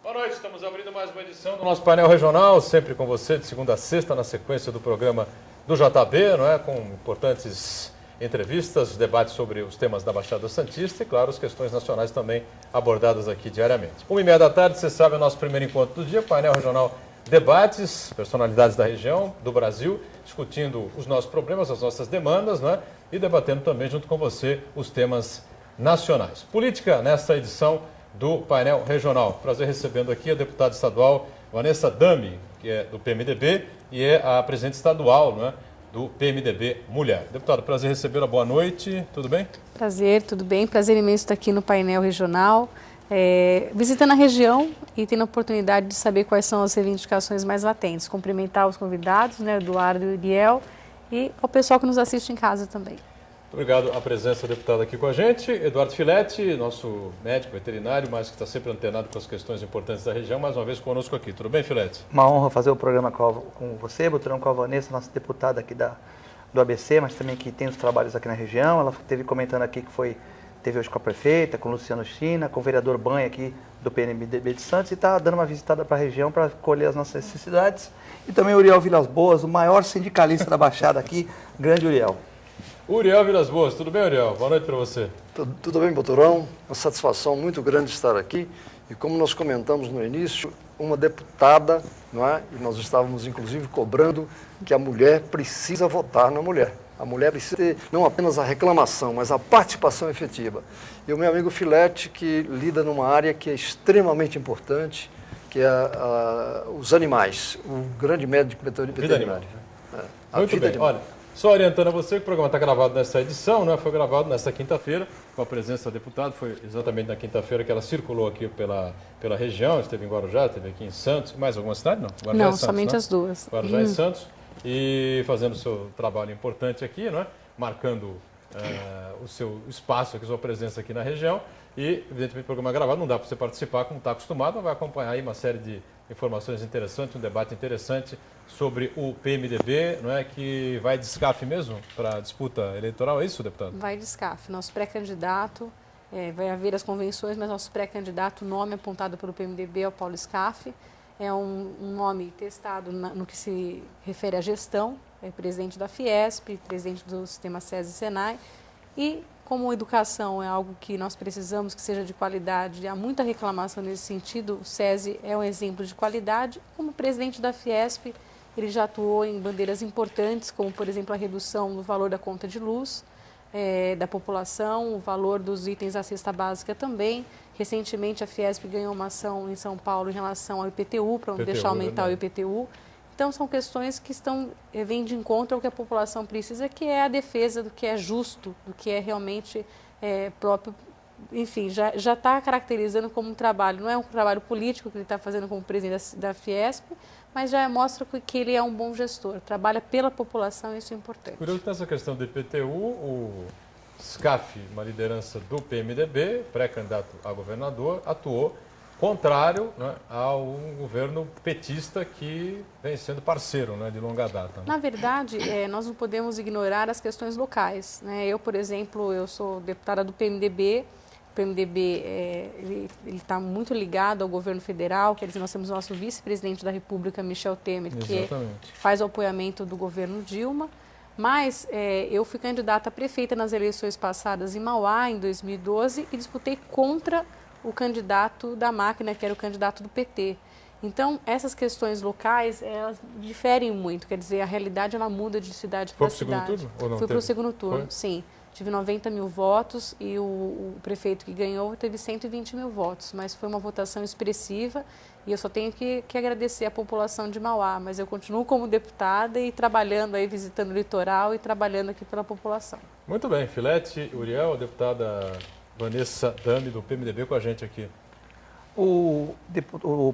Boa noite, estamos abrindo mais uma edição do nosso painel regional, sempre com você, de segunda a sexta, na sequência do programa do JB, não é? Com importantes entrevistas, debates sobre os temas da Baixada Santista e, claro, as questões nacionais também abordadas aqui diariamente. 1h30 da tarde, você sabe, é o nosso primeiro encontro do dia, painel regional debates, personalidades da região, do Brasil, discutindo os nossos problemas, as nossas demandas, não é? E debatendo também, junto com você, os temas nacionais. Política nesta edição do painel regional. Prazer recebendo aqui a deputada estadual Vanessa Dami, que é do PMDB e é a presidente estadual, não é, do PMDB Mulher. Deputada, prazer recebê-la, boa noite, tudo bem? Prazer, tudo bem? Prazer imenso estar aqui no painel regional, visitando a região e tendo a oportunidade de saber quais são as reivindicações mais latentes. Cumprimentar os convidados, né, Eduardo e Uriel, e ao pessoal que nos assiste em casa também. Obrigado a presença da deputada aqui com a gente. Eduardo Filete, nosso médico veterinário, mas que está sempre antenado com as questões importantes da região, mais uma vez conosco aqui. Tudo bem, Filete? Uma honra fazer o programa com você, Butrão, com a Vanessa, nossa deputada aqui do ABC, mas também que tem os trabalhos aqui na região. Ela esteve comentando aqui que teve hoje com a prefeita, com o Luciano China, com o vereador Banha aqui do PMDB de Santos e está dando uma visitada para a região para colher as nossas necessidades. E também o Uriel Vilas Boas, o maior sindicalista da Baixada aqui, grande Uriel. Uriel Vilas Boas, tudo bem, Uriel? Boa noite para você. Tudo bem, Boturão? Uma satisfação muito grande estar aqui. E como nós comentamos no início, uma deputada, não é? E nós estávamos inclusive cobrando que a mulher precisa votar na mulher. A mulher precisa ter não apenas a reclamação, mas a participação efetiva. E o meu amigo Filete, que lida numa área que é extremamente importante, que é os animais, o grande médico veterinário. Muito bem, olha, só orientando a você que o programa está gravado nessa edição, né? Foi gravado nesta quinta-feira, com a presença da deputada, foi exatamente na quinta-feira que ela circulou aqui pela região, esteve em Guarujá, esteve aqui em Santos, mais alguma cidade? Não, Guarujá não, Santos, somente né? As duas. Guarujá e Santos, e fazendo o seu trabalho importante aqui, não é? Marcando o seu espaço, a sua presença aqui na região, e evidentemente o programa é gravado, não dá para você participar como está acostumado, mas vai acompanhar aí uma série de informações interessantes, um debate interessante sobre o PMDB, não é, que vai de SCAF mesmo para a disputa eleitoral, é isso, deputado? Vai de SCAF, nosso pré-candidato, vai haver as convenções, mas nosso pré-candidato, o nome apontado pelo PMDB é o Paulo Scaff, é um nome testado no que se refere à gestão, é presidente da Fiesp, presidente do sistema SESI e Senai, e como educação é algo que nós precisamos que seja de qualidade, há muita reclamação nesse sentido, o SESI é um exemplo de qualidade. Como presidente da Fiesp, ele já atuou em bandeiras importantes, como, por exemplo, a redução do valor da conta de luz da população, o valor dos itens da cesta básica também. Recentemente, a Fiesp ganhou uma ação em São Paulo em relação ao IPTU, para não deixar aumentar o IPTU. Então, são questões que vêm de encontro ao que a população precisa, que é a defesa do que é justo, do que é realmente próprio. Enfim, já está caracterizando como um trabalho, não é um trabalho político que ele está fazendo como presidente da Fiesp, mas já mostra que ele é um bom gestor, trabalha pela população e isso é importante. Curioso nessa questão do IPTU, o SCAF, uma liderança do PMDB, pré-candidato a governador, atuou contrário, né, ao governo petista que vem sendo parceiro, né, de longa data. Né? Na verdade, nós não podemos ignorar as questões locais. Né? Eu, por exemplo, eu sou deputada do PMDB. O PMDB ele está muito ligado ao governo federal, quer dizer, nós temos o nosso vice-presidente da República, Michel Temer, que faz o apoiamento do governo Dilma. Mas eu fui candidata a prefeita nas eleições passadas em Mauá, em 2012, e disputei contra o candidato da máquina, que era o candidato do PT. Então, essas questões locais, elas diferem muito, quer dizer, a realidade ela muda de cidade para cidade. Foi para o segundo turno ou não? Fui para o segundo turno, sim. Tive 90 mil votos e o prefeito que ganhou teve 120 mil votos, mas foi uma votação expressiva e eu só tenho que agradecer a população de Mauá, mas eu continuo como deputada e trabalhando aí, visitando o litoral e trabalhando aqui pela população. Muito bem, Filete, Uriel, a deputada Vanessa Dami, do PMDB, com a gente aqui. O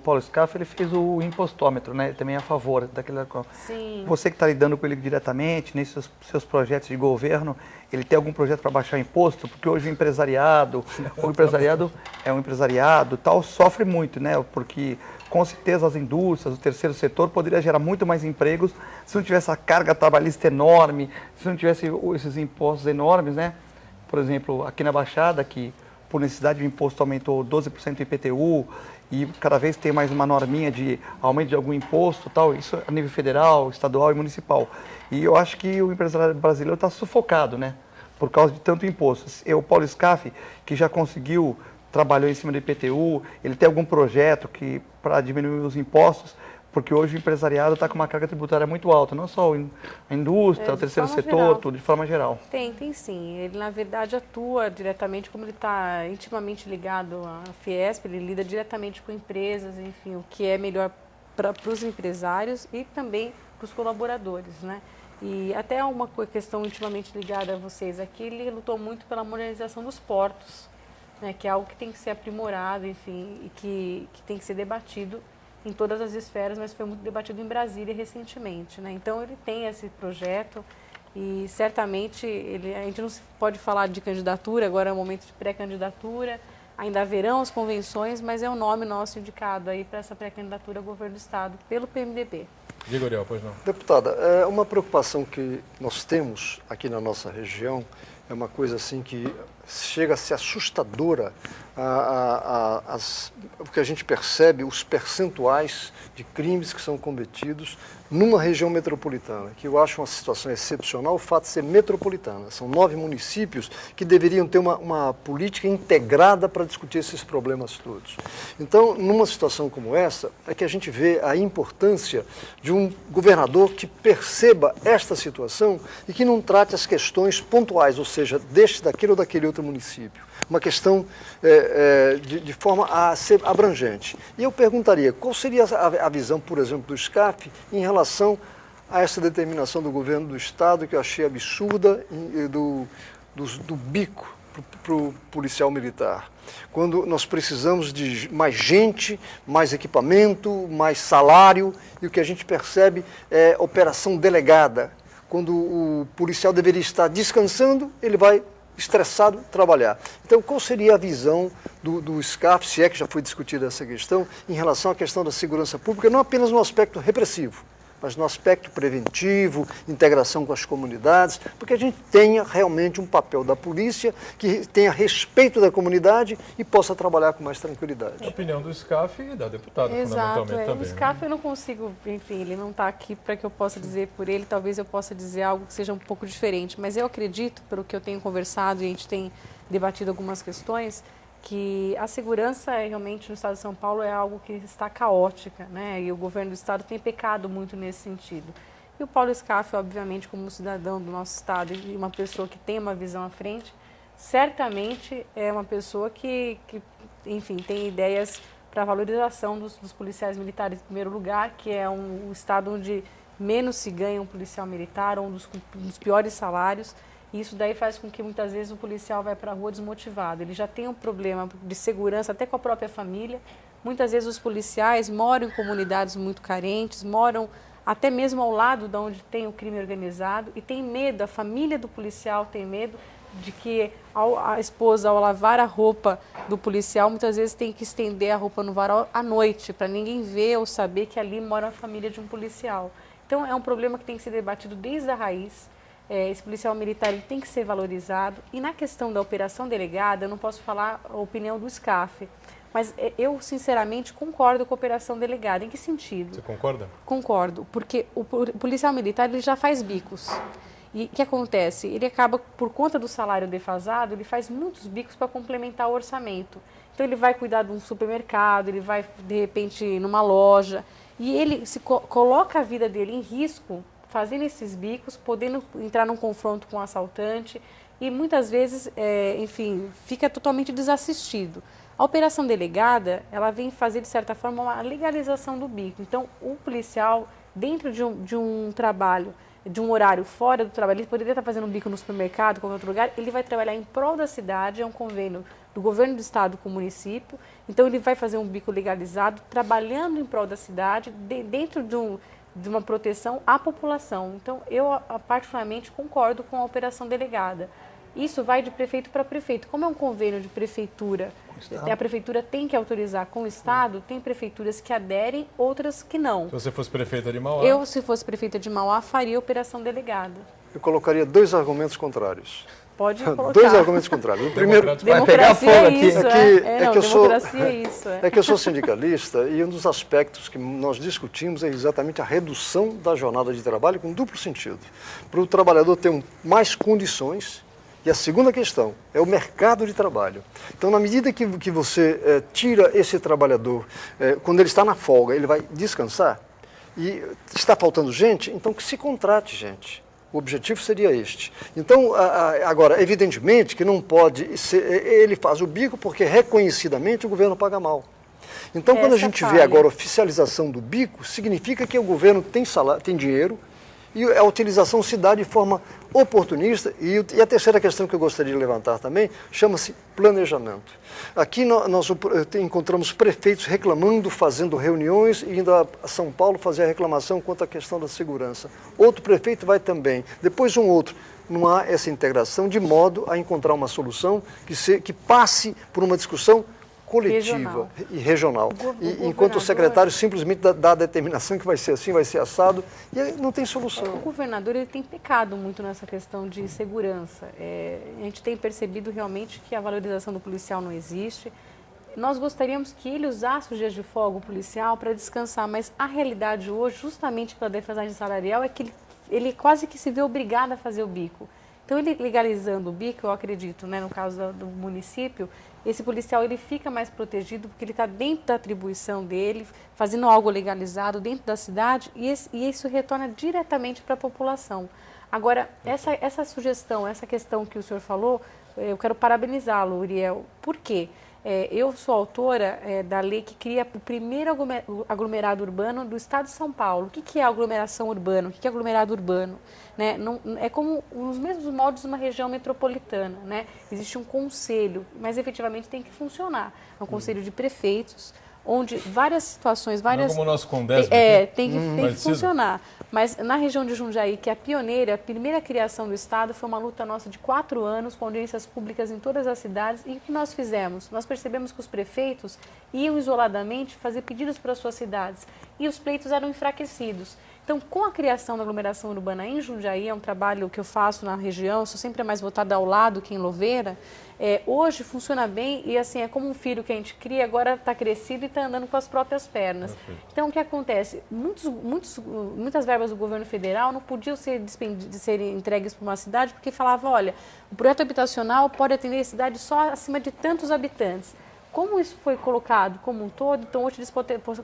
Paulo Scaff, ele fez o impostômetro, né? Ele também é a favor daquele. Sim. Você que está lidando com ele diretamente, nesses seus projetos de governo, ele tem algum projeto para baixar imposto? Porque hoje o empresariado é um empresariado, tal, sofre muito, né? Porque com certeza as indústrias, o terceiro setor poderia gerar muito mais empregos se não tivesse a carga trabalhista enorme, se não tivesse esses impostos enormes, né? Por exemplo, aqui na Baixada, que por necessidade de imposto aumentou 12% do IPTU, e cada vez tem mais uma norminha de aumento de algum imposto, tal, isso a nível federal, estadual e municipal. E eu acho que o empresário brasileiro está sufocado, né, por causa de tanto imposto. O Paulo Scaff, que já conseguiu, trabalhou em cima do IPTU, ele tem algum projeto para diminuir os impostos, porque hoje o empresariado está com uma carga tributária muito alta, não só a indústria, o terceiro setor, tudo de forma geral. Tem sim. Ele, na verdade, atua diretamente, como ele está intimamente ligado à Fiesp, ele lida diretamente com empresas, enfim, o que é melhor para os empresários e também para os colaboradores, né? E até uma questão intimamente ligada a vocês aqui, ele lutou muito pela modernização dos portos, né, que é algo que tem que ser aprimorado, enfim, e que tem que ser debatido em todas as esferas, mas foi muito debatido em Brasília recentemente, né? Então ele tem esse projeto e certamente a gente não pode falar de candidatura, agora é o momento de pré-candidatura, ainda haverão as convenções, mas é o nome nosso indicado aí para essa pré-candidatura ao governo do Estado pelo PMDB. Diga, Uriel, pois não. Deputada, uma preocupação que nós temos aqui na nossa região é uma coisa assim que chega a ser assustadora, o que a gente percebe, os percentuais de crimes que são cometidos numa região metropolitana, que eu acho uma situação excepcional o fato de ser metropolitana. São 9 municípios que deveriam ter uma política integrada para discutir esses problemas todos. Então, numa situação como essa, é que a gente vê a importância de um governador que perceba esta situação e que não trate as questões pontuais, ou seja, deste, daquele ou daquele outro município. Uma questão de forma a ser abrangente. E eu perguntaria, qual seria a visão, por exemplo, do SCAF em relação a essa determinação do governo do Estado, que eu achei absurda, do bico para o policial militar? Quando nós precisamos de mais gente, mais equipamento, mais salário, e o que a gente percebe é operação delegada. Quando o policial deveria estar descansando, ele vai estressado trabalhar. Então, qual seria a visão do SCAF, se é que já foi discutida essa questão, em relação à questão da segurança pública, não apenas no aspecto repressivo, mas no aspecto preventivo, integração com as comunidades, porque a gente tenha realmente um papel da polícia que tenha respeito da comunidade e possa trabalhar com mais tranquilidade. A opinião do SCAF e da deputada, fundamentalmente também. O SCAF eu não consigo, enfim, ele não está aqui para que eu possa dizer por ele, talvez eu possa dizer algo que seja um pouco diferente, mas eu acredito, pelo que eu tenho conversado e a gente tem debatido algumas questões, que a segurança realmente no Estado de São Paulo é algo que está caótica, né? E o governo do Estado tem pecado muito nesse sentido. E o Paulo Scaff, obviamente, como cidadão do nosso Estado e uma pessoa que tem uma visão à frente, certamente é uma pessoa que enfim, tem ideias para a valorização dos policiais militares em primeiro lugar, que é um Estado onde menos se ganha um policial militar, um dos piores salários. E isso daí faz com que muitas vezes o policial vai para a rua desmotivado. Ele já tem um problema de segurança até com a própria família. Muitas vezes os policiais moram em comunidades muito carentes, moram até mesmo ao lado de onde tem o crime organizado e tem medo, a família do policial tem medo de que a esposa, ao lavar a roupa do policial, muitas vezes tem que estender a roupa no varal à noite, para ninguém ver ou saber que ali mora a família de um policial. Então é um problema que tem que ser debatido desde a raiz. Esse policial militar ele tem que ser valorizado. E na questão da operação delegada, eu não posso falar a opinião do SCAF, mas eu, sinceramente, concordo com a operação delegada. Em que sentido? Você concorda? Concordo, porque o policial militar ele já faz bicos. E o que acontece? Ele acaba, por conta do salário defasado, ele faz muitos bicos para complementar o orçamento. Então ele vai cuidar de um supermercado, ele vai, de repente, numa loja, e ele coloca a vida dele em risco fazendo esses bicos, podendo entrar num confronto com o assaltante e muitas vezes, enfim, fica totalmente desassistido. A operação delegada, ela vem fazer, de certa forma, uma legalização do bico. Então, o policial, dentro de um trabalho, de um horário fora do trabalho, ele poderia estar fazendo um bico no supermercado, qualquer outro lugar, ele vai trabalhar em prol da cidade, é um convênio do governo do estado com o município, então ele vai fazer um bico legalizado, trabalhando em prol da cidade, dentro de uma proteção à população. Então, eu particularmente concordo com a operação delegada. Isso vai de prefeito para prefeito. Como é um convênio de prefeitura, a prefeitura tem que autorizar com o Estado, tem prefeituras que aderem, outras que não. Se você fosse prefeita de Mauá? Se fosse prefeita de Mauá, faria a operação delegada. Eu colocaria 2 argumentos contrários. pode colocar. 2 argumentos contrários. O primeiro, Vai pegar fogo aqui. É que eu sou sindicalista e um dos aspectos que nós discutimos é exatamente a redução da jornada de trabalho com duplo sentido. Para o trabalhador ter mais condições. E a segunda questão é o mercado de trabalho. Então, na medida que você tira esse trabalhador, quando ele está na folga, ele vai descansar, e está faltando gente, então que se contrate gente. O objetivo seria este. Então, agora, evidentemente que não pode ser, ele faz o bico porque reconhecidamente o governo paga mal. Então, quando a gente vê agora a oficialização do bico, significa que o governo tem salário, tem dinheiro, e a utilização se dá de forma oportunista. E a terceira questão que eu gostaria de levantar também chama-se planejamento. Aqui nós encontramos prefeitos reclamando, fazendo reuniões e indo a São Paulo fazer a reclamação quanto à questão da segurança. Outro prefeito vai também, depois um outro. Não há essa integração de modo a encontrar uma solução que passe por uma discussão coletiva e regional. Enquanto o secretário simplesmente dá a determinação que vai ser assim, vai ser assado, e aí não tem solução. O governador ele tem pecado muito nessa questão de segurança. A gente tem percebido realmente que a valorização do policial não existe. Nós gostaríamos que ele usasse os dias de folga policial para descansar, mas a realidade hoje, justamente pela defasagem salarial, é que ele quase que se vê obrigado a fazer o bico. Então, ele legalizando o bico, eu acredito, né, no caso do município, esse policial ele fica mais protegido porque ele está dentro da atribuição dele, fazendo algo legalizado dentro da cidade e isso retorna diretamente para a população. Agora, essa sugestão, essa questão que o senhor falou, eu quero parabenizá-lo, Uriel. Por quê? Eu sou autora da lei que cria o primeiro aglomerado urbano do estado de São Paulo. O que é aglomeração urbana? O que é aglomerado urbano? Né? Não, é como nos mesmos moldes de uma região metropolitana. Né? Existe um conselho, mas efetivamente tem que funcionar. É um conselho de prefeitos, onde várias situações, Não é como o nosso Condesb tem que funcionar. Mas na região de Jundiaí, que é a pioneira, a primeira criação do Estado foi uma luta nossa de 4 anos, com audiências públicas em todas as cidades. E o que nós fizemos? Nós percebemos que os prefeitos iam isoladamente fazer pedidos para as suas cidades e os pleitos eram enfraquecidos. Então, com a criação da aglomeração urbana em Jundiaí, é um trabalho que eu faço na região, sou sempre mais voltada ao lado que em Louveira, hoje funciona bem e assim, é como um filho que a gente cria, agora está crescido e está andando com as próprias pernas. Então, o que acontece? Muitas verbas do governo federal não podiam ser entregues para uma cidade porque falava, olha, o projeto habitacional pode atender a cidade só acima de tantos habitantes. Como isso foi colocado como um todo, então hoje eles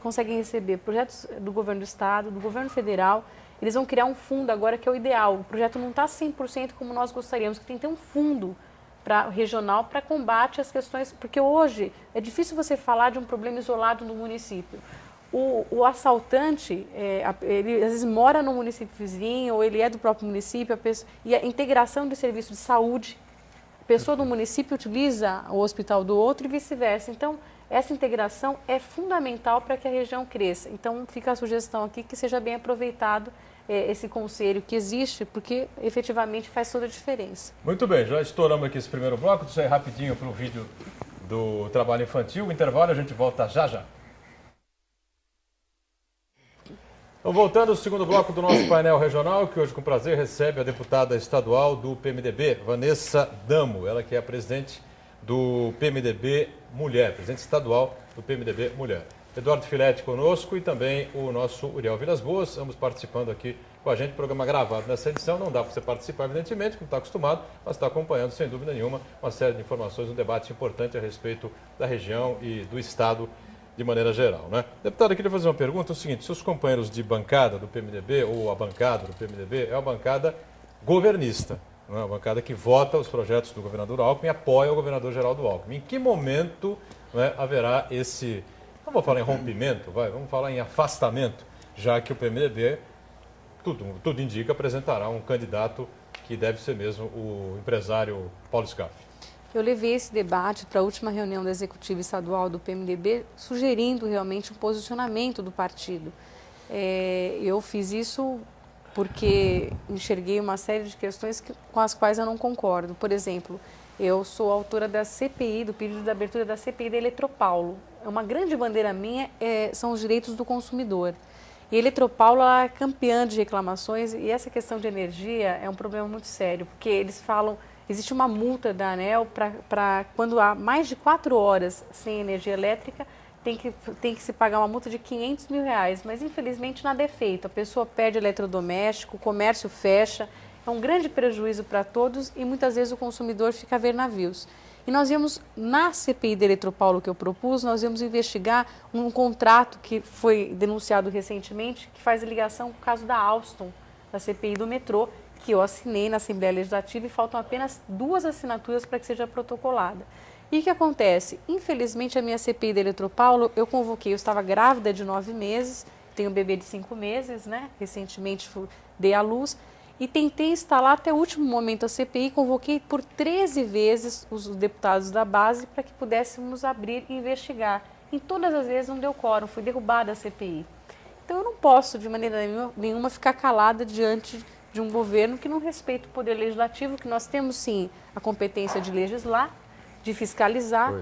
conseguem receber projetos do governo do estado, do governo federal, eles vão criar um fundo agora que é o ideal. O projeto não está 100% como nós gostaríamos, que tem que ter um fundo regional para combate às questões, porque hoje é difícil você falar de um problema isolado no município. O assaltante, ele às vezes mora no município vizinho, ou ele é do próprio município, e a integração de serviço de saúde, a pessoa do município utiliza o hospital do outro e vice-versa. Então, essa integração é fundamental para que a região cresça. Então, fica a sugestão aqui que seja bem aproveitado esse conselho que existe, porque efetivamente faz toda a diferença. Muito bem, já estouramos aqui esse primeiro bloco, deixa eu ir rapidinho para o vídeo do trabalho infantil. O intervalo, a gente volta já já. Então, voltando ao segundo bloco do nosso painel regional, que hoje com prazer recebe a deputada estadual do PMDB, Vanessa Damo, ela que é a presidente do PMDB Mulher, presidente estadual do PMDB Mulher. Eduardo Filete conosco e também o nosso Uriel Vilas Boas, ambos participando aqui com a gente, programa gravado nessa edição, não dá para você participar evidentemente, como está acostumado, mas está acompanhando sem dúvida nenhuma uma série de informações, um debate importante a respeito da região e do estado de maneira geral, né? Deputado, eu queria fazer uma pergunta, é o seguinte, seus companheiros de bancada do PMDB, ou a bancada do PMDB, é uma bancada governista, não é? Uma bancada que vota os projetos do governador Alckmin e apoia o governador Geraldo Alckmin. Em que momento, não é, haverá esse, não vou falar em rompimento, vamos falar em afastamento, já que o PMDB, tudo indica, apresentará um candidato que deve ser mesmo o empresário Paulo Scaff? Eu levei esse debate para a última reunião da executiva estadual do PMDB, sugerindo realmente um posicionamento do partido. Eu fiz isso porque enxerguei uma série de questões com as quais eu não concordo. Por exemplo, eu sou autora da CPI, do pedido de abertura da CPI da Eletropaulo. Uma grande bandeira minha são os direitos do consumidor. E a Eletropaulo ela é campeã de reclamações e essa questão de energia é um problema muito sério, porque eles falam existe uma multa da ANEEL para quando há mais de 4 horas sem energia elétrica, tem que se pagar uma multa de R$500 mil, mas infelizmente nada é feito. A pessoa perde eletrodoméstico, o comércio fecha, é um grande prejuízo para todos e muitas vezes o consumidor fica a ver navios. E nós íamos, na CPI da Eletropaulo que eu propus, nós íamos investigar um contrato que foi denunciado recentemente, que faz ligação com o caso da Alstom, da CPI do metrô, que eu assinei na Assembleia Legislativa e faltam apenas 2 assinaturas para que seja protocolada. E o que acontece? Infelizmente, a minha CPI da Eletropaulo, eu estava grávida de 9 meses, tenho um bebê de 5 meses, né? Recentemente dei à luz, e tentei instalar até o último momento a CPI, convoquei por 13 vezes os deputados da base para que pudéssemos abrir e investigar. Em todas as vezes não deu quórum, foi derrubada a CPI. Então eu não posso, de maneira nenhuma, ficar calada diante de um governo que não respeita o poder legislativo, que nós temos sim a competência de legislar, de fiscalizar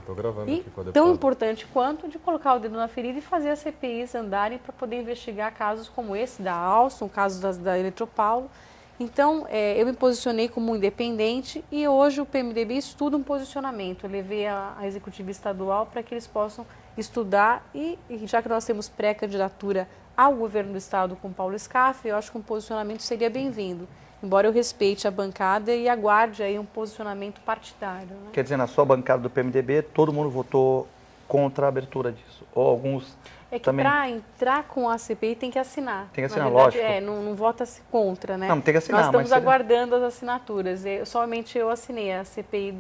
e, tão importante quanto, de colocar o dedo na ferida e fazer as CPIs andarem para poder investigar casos como esse da Alstom, casos da Eletropaulo. Então, eu me posicionei como independente e hoje o PMDB estuda um posicionamento. Eu levei a executiva estadual para que eles possam estudar e já que nós temos pré-candidatura ao governo do estado com Paulo Scaff, eu acho que um posicionamento seria bem-vindo. Embora eu respeite a bancada e aguarde aí um posicionamento partidário. Né? Quer dizer, na sua bancada do PMDB, todo mundo votou contra a abertura disso? Ou alguns É que também... para entrar com a CPI tem que assinar. Tem que assinar, na verdade, lógico. Não vota-se contra, né? Não, tem que assinar. Nós estamos mas aguardando as assinaturas. Somente eu assinei a CPI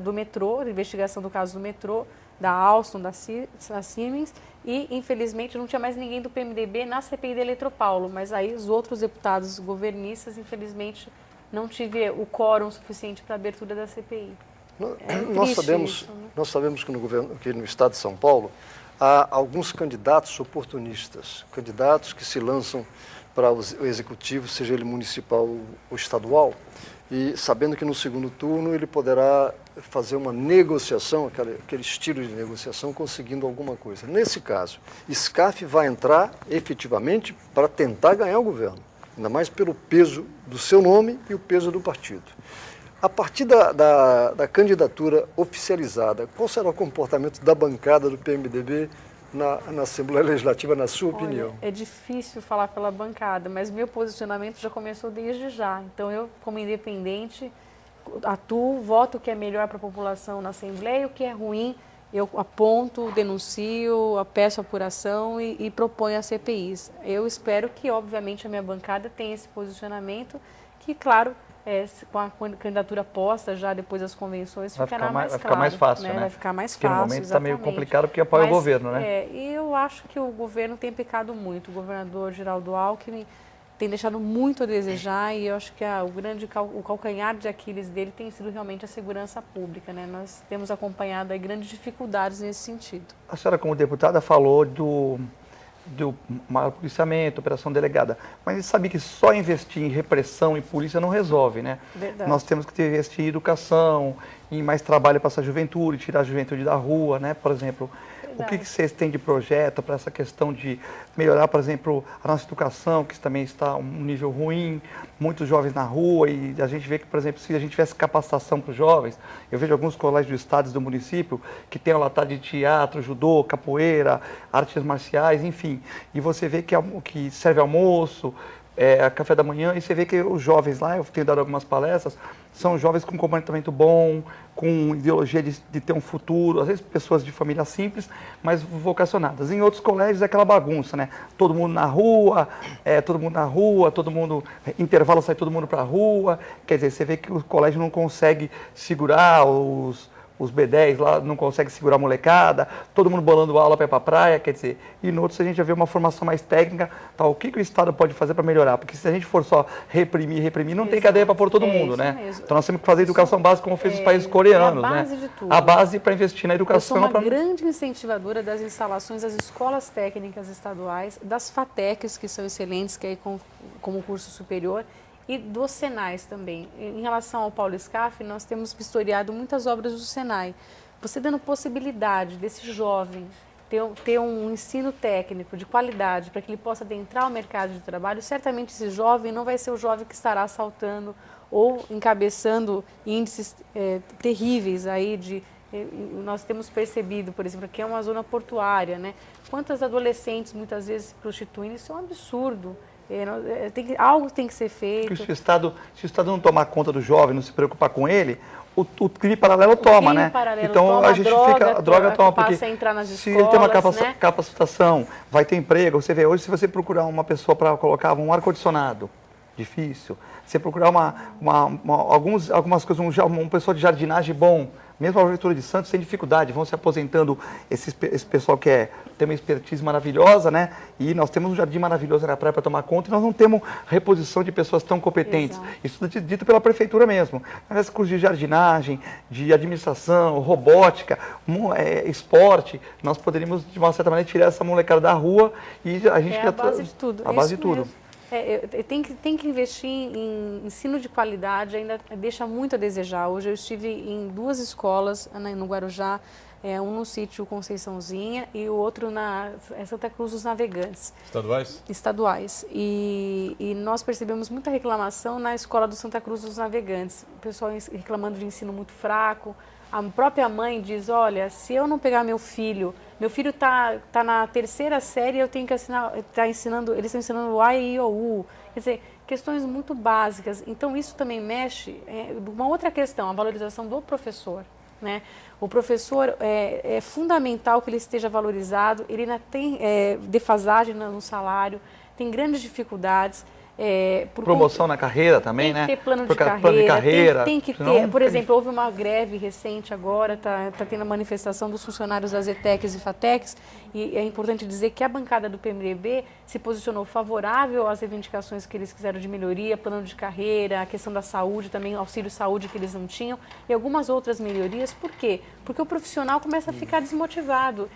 do metrô, da investigação do caso do metrô, da Alstom, da Siemens, e infelizmente não tinha mais ninguém do PMDB na CPI da Eletropaulo, mas aí os outros deputados governistas, infelizmente, não tive o quórum suficiente para a abertura da CPI. Nós sabemos que no estado de São Paulo há alguns candidatos oportunistas, candidatos que se lançam para o executivo, seja ele municipal ou estadual, e sabendo que no segundo turno ele poderá fazer uma negociação, aquele estilo de negociação, conseguindo alguma coisa. Nesse caso, Scaff vai entrar efetivamente para tentar ganhar o governo, ainda mais pelo peso do seu nome e o peso do partido. A partir da candidatura oficializada, qual será o comportamento da bancada do PMDB na Assembleia Legislativa, na sua opinião? É difícil falar pela bancada, mas meu posicionamento já começou desde já. Então, eu, como independente, atuo, voto o que é melhor para a população na Assembleia, o que é ruim, eu aponto, denuncio, peço apuração e proponho as CPIs. Eu espero que, obviamente, a minha bancada tenha esse posicionamento, que, claro, com a candidatura posta já depois das convenções, ficará mais claro. Vai ficar mais fácil, né? Vai ficar mais porque fácil, no momento está meio complicado porque apoia o governo, né? E eu acho que o governo tem pecado muito. O governador Geraldo Alckmin tem deixado muito a desejar e eu acho que o calcanhar de Aquiles dele tem sido realmente a segurança pública, né? Nós temos acompanhado aí grandes dificuldades nesse sentido. A senhora, como deputada, falou do maior policiamento, operação delegada. Mas a gente sabe que só investir em repressão e polícia não resolve, né? Verdade. Nós temos que investir em educação, em mais trabalho para essa juventude, tirar a juventude da rua, né? Por exemplo, verdade. O que vocês têm de projeto para essa questão de melhorar, por exemplo, a nossa educação, que também está a um nível ruim, muitos jovens na rua, e a gente vê que, por exemplo, se a gente tivesse capacitação para os jovens, eu vejo alguns colégios do estado e do município que tem aula de teatro, judô, capoeira, artes marciais, enfim, e você vê que serve almoço, café da manhã, e você vê que os jovens lá, eu tenho dado algumas palestras, são jovens com comportamento bom, com ideologia de ter um futuro, às vezes pessoas de família simples, mas vocacionadas. Em outros colégios é aquela bagunça, né? Todo mundo na rua, intervalo sai todo mundo para a rua, quer dizer, você vê que o colégio não consegue segurar os B10 lá, não consegue segurar a molecada, todo mundo bolando aula para ir para a praia, quer dizer, e no outro a gente já vê uma formação mais técnica, tá, o que o Estado pode fazer para melhorar? Porque se a gente for só reprimir, não tem cadeia para pôr todo mundo, né? Mesmo. Então nós temos que fazer educação básica como fez os países coreanos, a base né? De tudo. A base para investir na educação. Eu sou uma grande incentivadora das instalações das escolas técnicas estaduais, das FATECs, que são excelentes, que é como curso superior, e dos Senais também. Em relação ao Paulo Scaff, nós temos vistoriado muitas obras do Senai. Você dando possibilidade desse jovem ter um ensino técnico de qualidade para que ele possa adentrar o mercado de trabalho, certamente esse jovem não vai ser o jovem que estará assaltando ou encabeçando índices terríveis aí de... Nós temos percebido, por exemplo, que é uma zona portuária, né? Quantas adolescentes muitas vezes se prostituem, isso é um absurdo. Algo tem que ser feito. Se o Estado não tomar conta do jovem, não se preocupar com ele, o crime paralelo toma, né? Então toma, a gente a droga toma, porque passa a entrar nas se escolas, ele tem uma né? capacitação, vai ter emprego. Você vê, hoje se você procurar uma pessoa para colocar um ar-condicionado, difícil. Você procurar algumas coisas, um pessoal de jardinagem bom, mesmo a Prefeitura de Santos tem dificuldade, vão se aposentando esse pessoal que tem uma expertise maravilhosa, né? E nós temos um jardim maravilhoso na praia para tomar conta e nós não temos reposição de pessoas tão competentes. Exato. Isso é dito pela Prefeitura mesmo. Mas cursos de jardinagem, de administração, robótica, esporte, nós poderíamos, de uma certa maneira, tirar essa molecada da rua e a gente... É a base de tudo. A base de tudo. Tem que investir em ensino de qualidade, ainda deixa muito a desejar. Hoje eu estive em 2 escolas no Guarujá, um no sítio Conceiçãozinha e o outro na Santa Cruz dos Navegantes. Estaduais? Estaduais. E nós percebemos muita reclamação na escola do Santa Cruz dos Navegantes. O pessoal reclamando de ensino muito fraco. A própria mãe diz, olha, se eu não pegar meu filho está na 3ª série, eu tenho que eles estão ensinando o A, E, I, O, U. Quer dizer, questões muito básicas. Então, isso também mexe uma outra questão, a valorização do professor, né? O professor é fundamental que ele esteja valorizado, ele ainda tem defasagem no salário, tem grandes dificuldades. Promoção na carreira também, né? Tem que ter plano de carreira, tem que ter, senão... por exemplo, houve uma greve recente agora, tá tendo a manifestação dos funcionários das ETECs e FATECs, e é importante dizer que a bancada do PMDB se posicionou favorável às reivindicações que eles quiseram de melhoria, plano de carreira, a questão da saúde, também auxílio saúde que eles não tinham, e algumas outras melhorias. Por quê? Porque o profissional começa a ficar desmotivado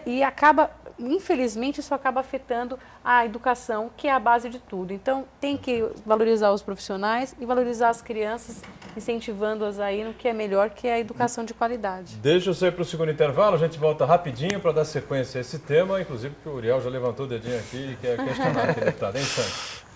e acaba... Infelizmente, isso acaba afetando a educação, que é a base de tudo. Então, tem que valorizar os profissionais e valorizar as crianças, incentivando-as aí no que é melhor, que é a educação de qualidade. Deixa eu sair para o segundo intervalo, a gente volta rapidinho para dar sequência a esse tema, inclusive porque o Uriel já levantou o dedinho aqui e quer questionar aqui, deputado, hein, Santos?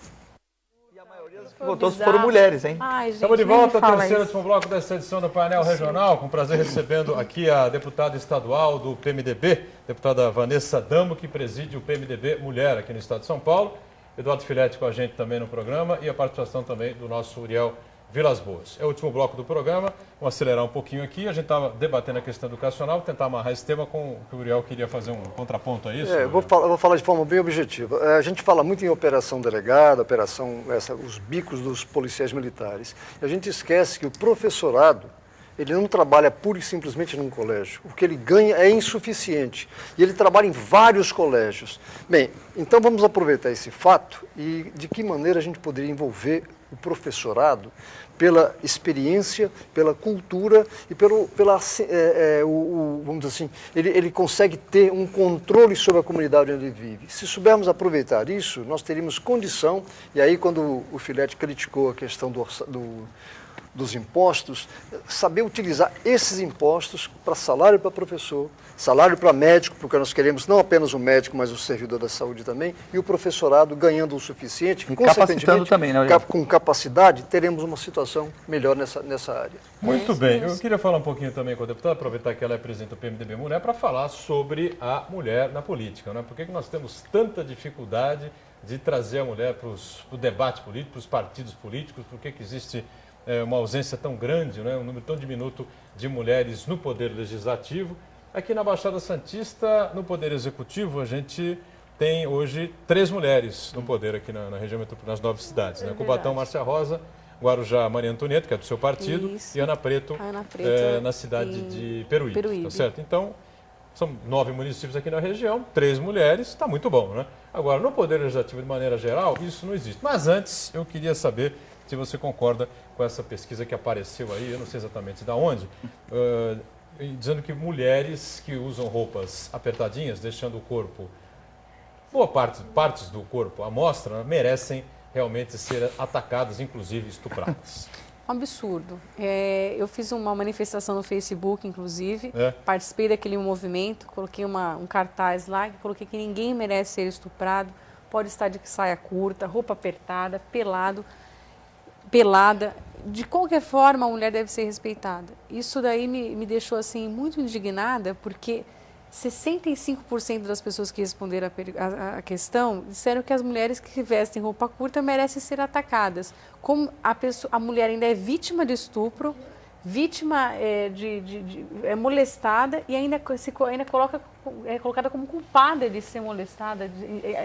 Todos foram mulheres, hein? Ai, gente, estamos de volta ao terceiro e isso. último bloco dessa edição do Painel Regional. Com prazer recebendo aqui a deputada estadual do PMDB, deputada Vanessa Damo, que preside o PMDB Mulher aqui no estado de São Paulo. Eduardo Filete com a gente também no programa e a participação também do nosso Uriel Vilas Boas. É o último bloco do programa, vamos acelerar um pouquinho aqui. A gente estava debatendo a questão educacional, tentar amarrar esse tema com o que o Uriel queria fazer um contraponto a isso. Eu vou falar de forma bem objetiva. A gente fala muito em operação delegada, os bicos dos policiais militares. E a gente esquece que o professorado, ele não trabalha pura e simplesmente num colégio. O que ele ganha é insuficiente. E ele trabalha em vários colégios. Bem, então vamos aproveitar esse fato e de que maneira a gente poderia envolver o professorado pela experiência, pela cultura e vamos dizer assim, ele consegue ter um controle sobre a comunidade onde ele vive. Se soubermos aproveitar isso, nós teríamos condição, e aí quando o Filete criticou a questão dos impostos, saber utilizar esses impostos para salário para professor, salário para médico, porque nós queremos não apenas o médico, mas o servidor da saúde também, e o professorado ganhando o suficiente, e capacitando também, né? Com capacidade, teremos uma situação melhor nessa área. Muito bem, eu queria falar um pouquinho também com a deputada, aproveitar que ela representa o PMDB Mulher, para falar sobre a mulher na política, né? Por que nós temos tanta dificuldade de trazer a mulher para o debate político, para os partidos políticos, por que existe uma ausência tão grande, né? Um número tão diminuto de mulheres no Poder Legislativo. Aqui na Baixada Santista, no Poder Executivo, a gente tem hoje 3 mulheres no poder aqui na região metropolitana, nas 9 cidades. Né? Cubatão, Márcia Rosa, Guarujá, Maria Antonieta, que é do seu partido, isso. E Ana Preto, na cidade de Peruíbe. Tá certo? Então, são 9 municípios aqui na região, 3 mulheres, está muito bom, né? Agora, no Poder Legislativo, de maneira geral, isso não existe. Mas antes, eu queria saber se você concorda com essa pesquisa que apareceu aí, eu não sei exatamente de onde, dizendo que mulheres que usam roupas apertadinhas, deixando o corpo, boa partes do corpo à mostra, merecem realmente ser atacadas, inclusive estupradas. Um absurdo. Eu fiz uma manifestação no Facebook, inclusive, participei daquele movimento, coloquei um cartaz lá, coloquei que ninguém merece ser estuprado, pode estar de saia curta, roupa apertada, pelada. de qualquer forma, a mulher deve ser respeitada. Isso daí me deixou assim muito indignada, porque 65% das pessoas que responderam a questão disseram que as mulheres que vestem roupa curta merecem ser atacadas. Como a mulher ainda é vítima de estupro, vítima é molestada e ainda é colocada como culpada de ser molestada.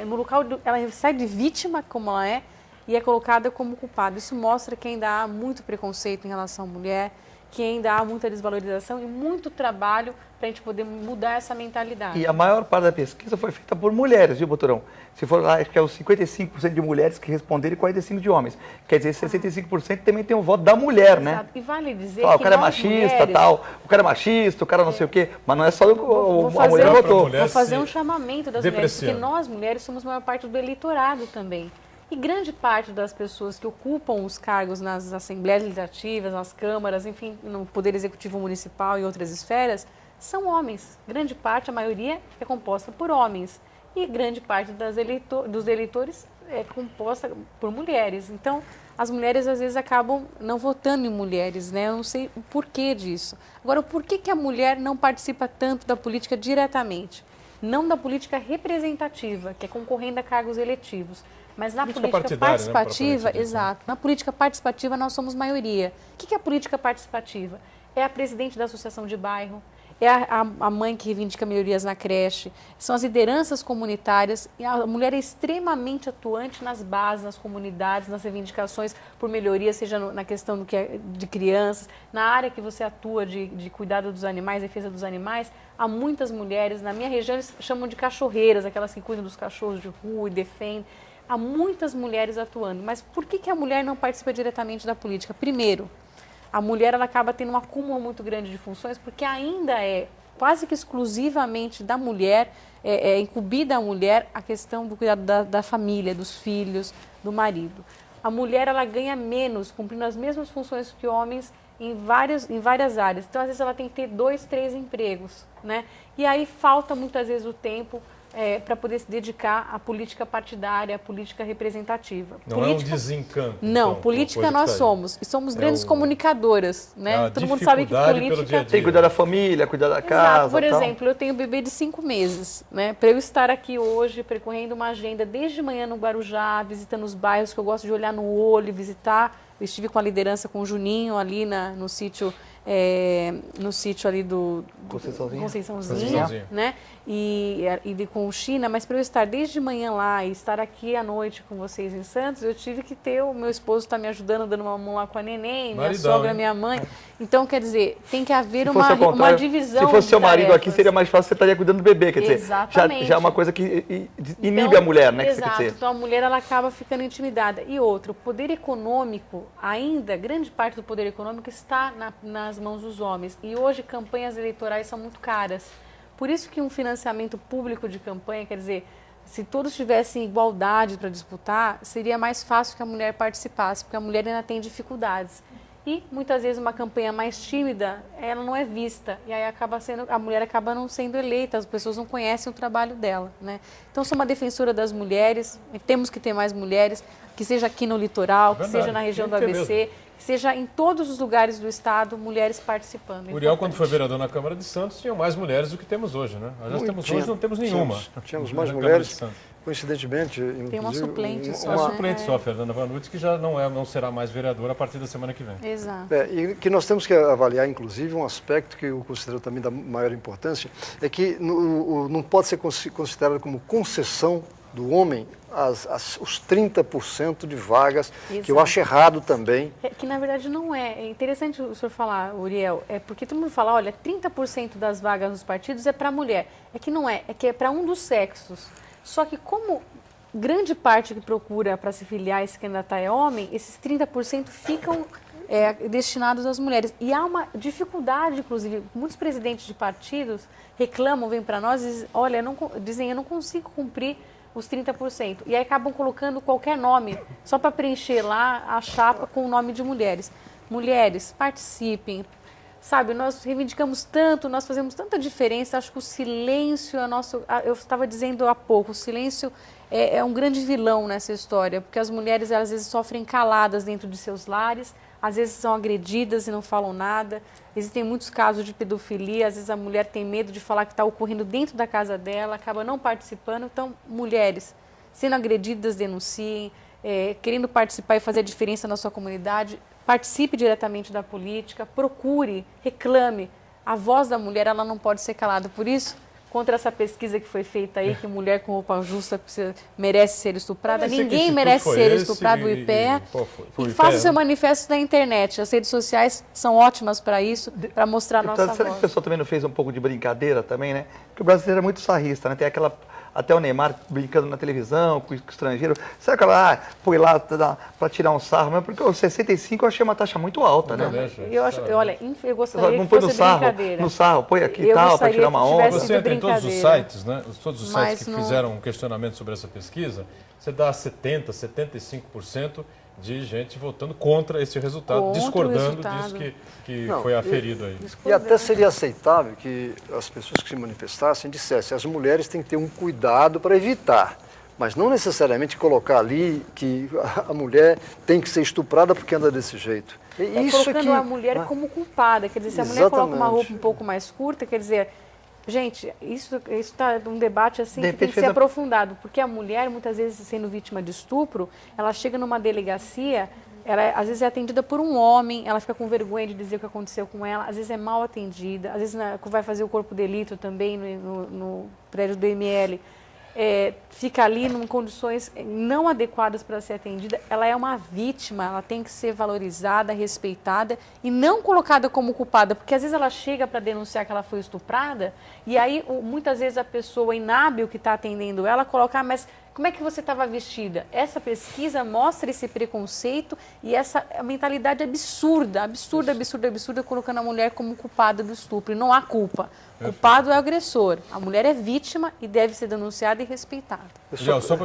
No local ela sai de vítima, como ela é, e é colocada como culpada. Isso mostra que ainda há muito preconceito em relação à mulher, que ainda há muita desvalorização e muito trabalho para a gente poder mudar essa mentalidade. E a maior parte da pesquisa foi feita por mulheres, viu, Boturão? Se for lá, acho que é os 55% de mulheres que responderam e 45% de homens. Quer dizer, 65% também tem o voto da mulher, Exato. né? E vale dizer o que cara é machista, mulheres, tal, o cara é machista, o cara não sei o quê, mas não é só a mulher uma- votou. Vou fazer um chamamento das mulheres, porque depreciando. nós mulheres somos a maior parte do eleitorado também. E grande parte das pessoas que ocupam os cargos nas assembleias legislativas, nas câmaras, enfim, no Poder Executivo Municipal e outras esferas, são homens. Grande parte, a maioria, é composta por homens. E grande parte dos eleitores é composta por mulheres. Então, as mulheres às vezes acabam não votando em mulheres, né? Eu não sei o porquê disso. Agora, o porquê que a mulher não participa tanto da política diretamente? Não da política representativa, que é concorrendo a cargos eletivos. Mas na política partidária, né, participativa, propriamente dito. exato, na política participativa nós somos maioria. O que é a política participativa? É a presidente da associação de bairro, é a mãe que reivindica melhorias na creche, são as lideranças comunitárias, e a mulher é extremamente atuante nas bases, nas comunidades, nas reivindicações por melhoria, seja na questão de crianças, na área que você atua de cuidado dos animais, defesa dos animais. Há muitas mulheres, na minha região eles chamam de cachorreiras, aquelas que cuidam dos cachorros de rua e defendem. Há muitas mulheres atuando, mas por que a mulher não participa diretamente da política? Primeiro, a mulher ela acaba tendo um acúmulo muito grande de funções, porque ainda é quase que exclusivamente da mulher, incumbida à mulher a questão do cuidado da família, dos filhos, do marido. A mulher ela ganha menos, cumprindo as mesmas funções que homens em várias áreas. Então, às vezes, ela tem que ter 2, 3 empregos, né? E aí falta muitas vezes o tempo para poder se dedicar à política partidária, à política representativa. Não é um desencanto. Não, então, política nós somos. E somos grandes comunicadoras, né? a Todo mundo sabe que dificuldade pelo política... dia a dia. Tem que cuidar da família, cuidar da casa. Exato. Por tal. exemplo, eu tenho um bebê de 5 meses, né? Para eu estar aqui hoje, percorrendo uma agenda desde manhã no Guarujá, visitando os bairros que eu gosto de olhar no olho, visitar. Eu estive com a liderança com o Juninho ali no sítio ali do Conceiçãozinha, né? E com o China, mas para eu estar desde manhã lá e estar aqui à noite com vocês em Santos, eu tive que ter o meu esposo tá me ajudando, dando uma mão lá com a neném, minha sogra, minha mãe. Então, quer dizer, tem que haver uma divisão. Se fosse seu marido tarefas. aqui, seria mais fácil, você estaria cuidando do bebê, quer dizer, Exatamente. já é uma coisa que inibe a mulher, né? Exato, que você quer dizer. então a mulher ela acaba ficando intimidada. E outro, o poder econômico, ainda, grande parte do poder econômico está nas mãos dos homens. E hoje campanhas eleitorais são muito caras. Por isso que um financiamento público de campanha, quer dizer, se todos tivessem igualdade para disputar, seria mais fácil que a mulher participasse, porque a mulher ainda tem dificuldades. E muitas vezes uma campanha mais tímida, ela não é vista, e aí a mulher acaba não sendo eleita, as pessoas não conhecem o trabalho dela, né? Então, sou uma defensora das mulheres, temos que ter mais mulheres, que seja aqui no litoral, que seja na região do ABC, que seja em todos os lugares do estado, mulheres participando. Uriel, quando foi vereador na Câmara de Santos, tinham mais mulheres do que temos hoje, né? Hoje não temos nenhuma. Tínhamos na mais Câmara mulheres. de Santos. Coincidentemente, Tem uma suplente só. Uma suplente só, Fernanda Vanucci, que já não será mais vereadora a partir da semana que vem. Exato. E que nós temos que avaliar, inclusive, um aspecto que eu considero também da maior importância, é que não pode ser considerado como concessão do homem os 30% de vagas, Exato. que eu acho errado também. Que na verdade não é. É interessante o senhor falar, Uriel, porque todo mundo fala, olha, 30% das vagas nos partidos é para mulher. É que não é, é que é para um dos sexos. Só que como grande parte que procura para se filiar e se candidatar é homem, esses 30% ficam destinados às mulheres. E há uma dificuldade, inclusive, muitos presidentes de partidos reclamam, vêm para nós e dizem, olha, eu não consigo cumprir os 30%. E aí acabam colocando qualquer nome, só para preencher lá a chapa com o nome de mulheres. Mulheres, participem. Sabe, nós reivindicamos tanto, nós fazemos tanta diferença, acho que o silêncio é nosso... Eu estava dizendo há pouco, o silêncio é um grande vilão nessa história, porque as mulheres, elas, às vezes, sofrem caladas dentro de seus lares, às vezes são agredidas e não falam nada. Existem muitos casos de pedofilia, às vezes a mulher tem medo de falar que está ocorrendo dentro da casa dela, acaba não participando. Então, mulheres sendo agredidas, denunciem, querendo participar e fazer a diferença na sua comunidade, participe diretamente da política, procure, reclame. A voz da mulher, ela não pode ser calada. Por isso, contra essa pesquisa que foi feita aí, que mulher com roupa justa merece ser estuprada, ninguém merece ser estuprado, o IPEA. E faça o seu manifesto na internet. As redes sociais são ótimas para isso, para mostrar a nossa voz. Será que o pessoal também não fez um pouco de brincadeira também, né? Porque o brasileiro é muito sarrista, né? Tem aquela... Até o Neymar brincando na televisão com o estrangeiro. Será que ela foi lá para tirar um sarro? Mas porque o 65 eu achei uma taxa muito alta, né? Eu gostaria não que foi fosse brincadeira. no sarro, põe aqui e tal, para tirar uma onda. Você entra em todos os sites, né? Todos os sites que fizeram um questionamento sobre essa pesquisa, você dá 70%, 75% de gente votando contra esse resultado, discordando disso que foi aferido aí. E até seria aceitável que as pessoas que se manifestassem dissessem as mulheres têm que ter um cuidado para evitar, mas não necessariamente colocar ali que a mulher tem que ser estuprada porque anda desse jeito. Colocando a mulher como culpada, quer dizer, se a mulher coloca uma roupa um pouco mais curta, quer dizer... Gente, isso está um debate assim que tem que ser aprofundado, porque a mulher, muitas vezes, sendo vítima de estupro, ela chega numa delegacia, ela às vezes é atendida por um homem, ela fica com vergonha de dizer o que aconteceu com ela, às vezes é mal atendida, às vezes vai fazer o corpo de delito também no prédio do ML, fica ali em condições não adequadas para ser atendida, ela é uma vítima, ela tem que ser valorizada, respeitada e não colocada como culpada, porque às vezes ela chega para denunciar que ela foi estuprada e aí muitas vezes a pessoa inábil que está atendendo ela coloca, mas como é que você estava vestida? Essa pesquisa mostra esse preconceito e essa mentalidade absurda, colocando a mulher como culpada do estupro. E não há culpa. O culpado é o agressor. A mulher é vítima e deve ser denunciada e respeitada. Só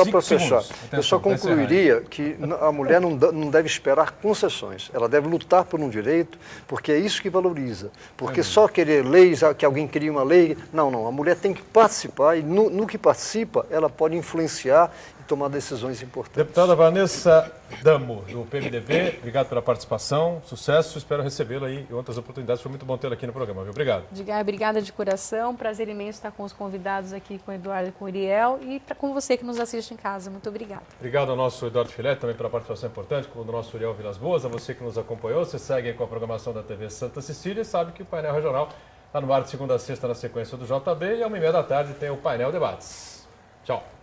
para fechar, eu só concluiria que a mulher não deve esperar concessões. Ela deve lutar por um direito, porque é isso que valoriza. Porque só querer leis, que alguém crie uma lei... Não. A mulher tem que participar e no que participa, ela pode influenciar e tomar decisões importantes. Deputada Vanessa Damo, do PMDB, obrigado pela participação, sucesso, espero recebê-la aí em outras oportunidades. Foi muito bom tê-la aqui no programa, viu? Obrigado. Obrigada de coração, prazer imenso estar com os convidados aqui, com o Eduardo e com o Uriel e com você que nos assiste em casa. Muito obrigada. Obrigado ao nosso Eduardo Filete também pela participação importante, com o nosso Uriel Vilas Boas, a você que nos acompanhou. Você segue aí com a programação da TV Santa Cecília e sabe que o painel regional está no ar de segunda a sexta na sequência do JB e às 1h30 da tarde tem o painel Debates. Tchau.